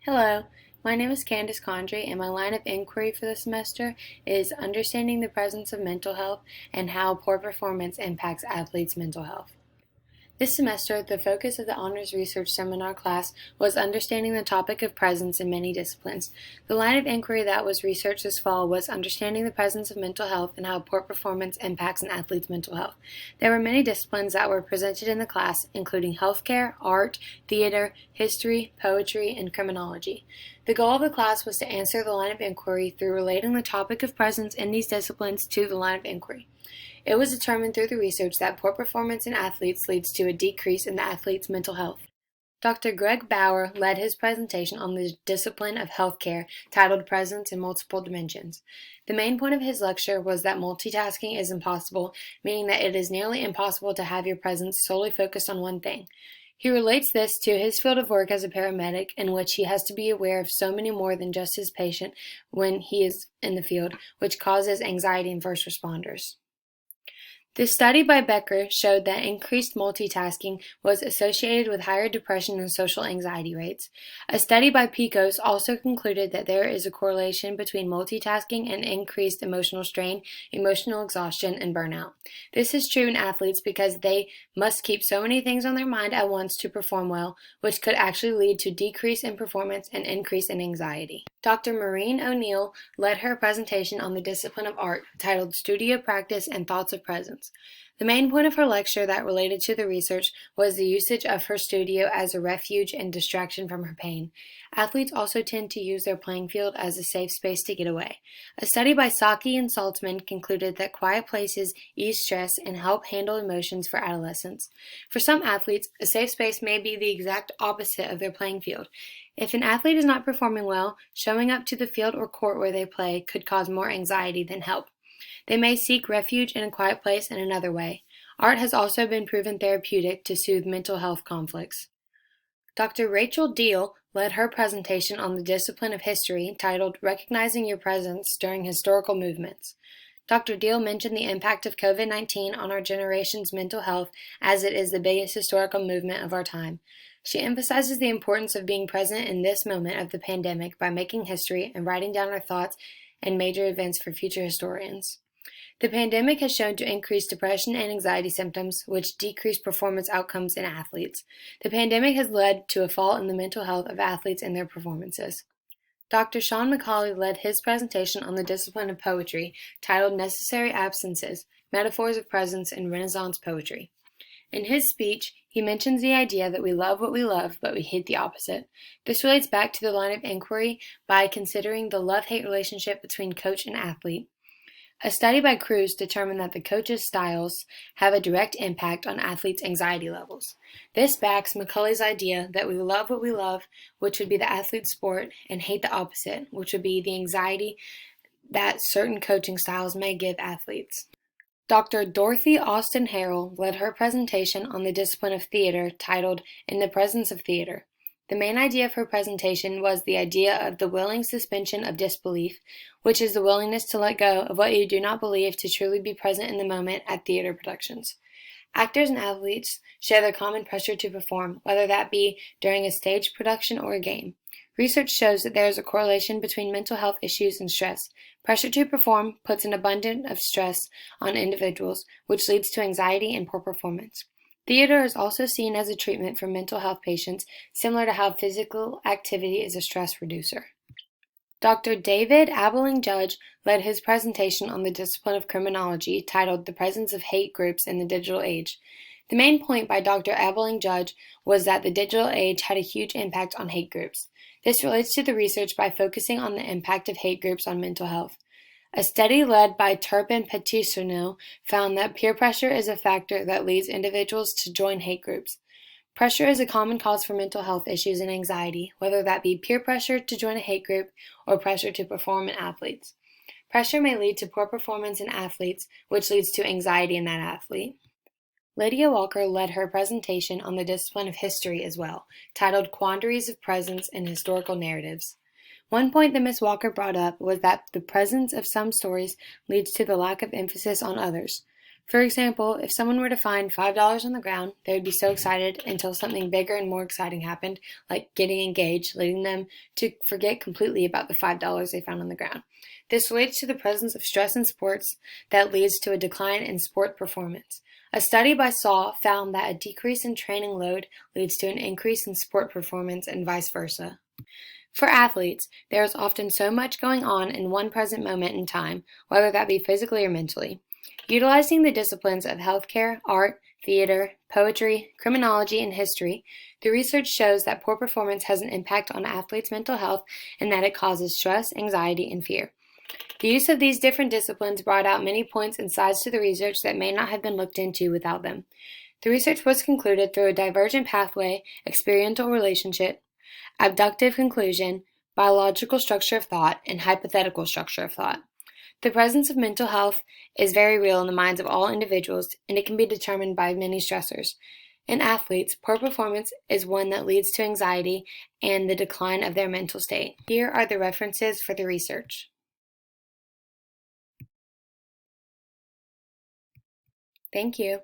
Hello, my name is Condrey, and my line of inquiry for the semester is understanding the presence of mental health and how poor performance impacts athletes' mental health. This semester, the focus of the Honors Research Seminar class was understanding the topic of presence in many disciplines. The line of inquiry that was researched this fall was understanding the presence of mental health and how poor performance impacts an athlete's mental health. There were many disciplines that were presented in the class, including healthcare, art, theater, history, poetry, and criminology. The goal of the class was to answer the line of inquiry through relating the topic of presence in these disciplines to the line of inquiry. It was determined through the research that poor performance in athletes leads to a decrease in the athlete's mental health. Dr. Greg Bauer led his presentation on the discipline of healthcare, titled Presence in Multiple Dimensions. The main point of his lecture was that multitasking is impossible, meaning that it is nearly impossible to have your presence solely focused on one thing. He relates this to his field of work as a paramedic, in which he has to be aware of so many more than just his patient when he is in the field, which causes anxiety in first responders. The study by Becker showed that increased multitasking was associated with higher depression and social anxiety rates. A study by Picos also concluded that there is a correlation between multitasking and increased emotional strain, emotional exhaustion, and burnout. This is true in athletes because they must keep so many things on their mind at once to perform well, which could actually lead to decrease in performance and increase in anxiety. Dr. Maureen O'Neill led her presentation on the discipline of art, titled Studio Practice and Thoughts of Presence. The main point of her lecture that related to the research was the usage of her studio as a refuge and distraction from her pain. Athletes also tend to use their playing field as a safe space to get away. A study by Saki and Saltzman concluded that quiet places ease stress and help handle emotions for adolescents. For some athletes, a safe space may be the exact opposite of their playing field. If an athlete is not performing well, showing up to the field or court where they play could cause more anxiety than help. They may seek refuge in a quiet place in another way. Art has also been proven therapeutic to soothe mental health conflicts. Dr. Rachel Deal led her presentation on the discipline of history, titled Recognizing Your Presence During Historical Movements. Dr. Deal mentioned the impact of COVID-19 on our generation's mental health, as it is the biggest historical movement of our time. She emphasizes the importance of being present in this moment of the pandemic by making history and writing down our thoughts and major events for future historians. The pandemic has shown to increase depression and anxiety symptoms, which decrease performance outcomes in athletes. The pandemic has led to a fall in the mental health of athletes and their performances. Dr. Sean McCauley led his presentation on the discipline of poetry, titled Necessary Absences, Metaphors of Presence in Renaissance Poetry. In his speech, he mentions the idea that we love what we love, but we hate the opposite. This relates back to the line of inquiry by considering the love-hate relationship between coach and athlete. A study by Cruz determined that the coach's styles have a direct impact on athletes' anxiety levels. This backs McCulley's idea that we love what we love, which would be the athlete's sport, and hate the opposite, which would be the anxiety that certain coaching styles may give athletes. Dr. Dorothy Austin Harrell led her presentation on the discipline of theater, titled In the Presence of Theater. The main idea of her presentation was the idea of the willing suspension of disbelief, which is the willingness to let go of what you do not believe to truly be present in the moment at theater productions. Actors and athletes share the common pressure to perform, whether that be during a stage production or a game. Research shows that there is a correlation between mental health issues and stress. Pressure to perform puts an abundance of stress on individuals, which leads to anxiety and poor performance. Theater is also seen as a treatment for mental health patients, similar to how physical activity is a stress reducer. Dr. David Abeling Judge led his presentation on the discipline of criminology, titled The Presence of Hate Groups in the Digital Age. The main point by Dr. Abeling Judge was that the digital age had a huge impact on hate groups. This relates to the research by focusing on the impact of hate groups on mental health. A study led by Turpin Petisino found that peer pressure is a factor that leads individuals to join hate groups. Pressure is a common cause for mental health issues and anxiety, whether that be peer pressure to join a hate group or pressure to perform in athletes. Pressure may lead to poor performance in athletes, which leads to anxiety in that athlete. Lydia Walker led her presentation on the discipline of history as well, titled Quandaries of Presence in Historical Narratives. One point that Ms. Walker brought up was that the presence of some stories leads to the lack of emphasis on others. For example, if someone were to find $5 on the ground, they would be so excited until something bigger and more exciting happened, like getting engaged, leading them to forget completely about the $5 they found on the ground. This relates to the presence of stress in sports that leads to a decline in sport performance. A study by Saw found that a decrease in training load leads to an increase in sport performance and vice versa. For athletes, there is often so much going on in one present moment in time, whether that be physically or mentally. Utilizing the disciplines of healthcare, art, theater, poetry, criminology, and history, the research shows that poor performance has an impact on athletes' mental health and that it causes stress, anxiety, and fear. The use of these different disciplines brought out many points and sides to the research that may not have been looked into without them. The research was concluded through a divergent pathway, experiential relationship, abductive conclusion, biological structure of thought, and hypothetical structure of thought. The presence of mental health is very real in the minds of all individuals, and it can be determined by many stressors. In athletes, poor performance is one that leads to anxiety and the decline of their mental state. Here are the references for the research. Thank you.